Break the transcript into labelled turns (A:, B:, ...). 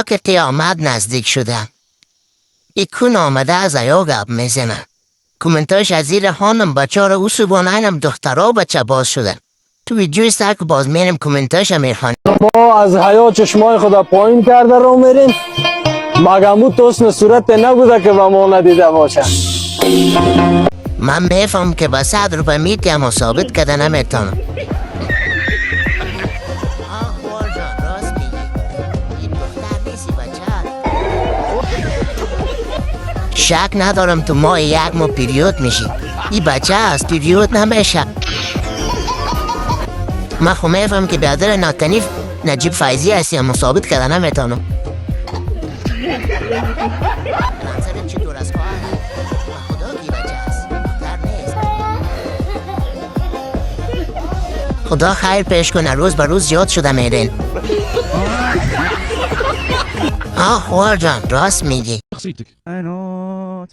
A: که قیامت نزدیک شده. ایکون آمده از ایاغ میزنه. کومنتاش از زیر خانم بچه را او سوبان اینم دخترها بچه باز شده. تو ویدیوی سر که باز میرم کومنتاش میخوان.
B: ما از حیا چشمای خدا پایین کرده رو میریم. مگمو توسن صورت نبوده که با ما ندیده باشه.
A: من میفهم که با 100 روپه میتیم و ثابت کده نمیتونم. شک ندارم تو ماه 1 ماه پیریود میشی. این بچه هست پیریود نمیشه. من خو میفهم که بیادر ناتنیف نجیب فایزی هستی اما ثابت کده نمیتونم. منظرت چی دور از خواهد؟ خدا کی بچه هست؟ در نیست. خدا خیر پیش کنه روز به روز زیاد شده میرین. خوار جان راست میگی.
C: I know.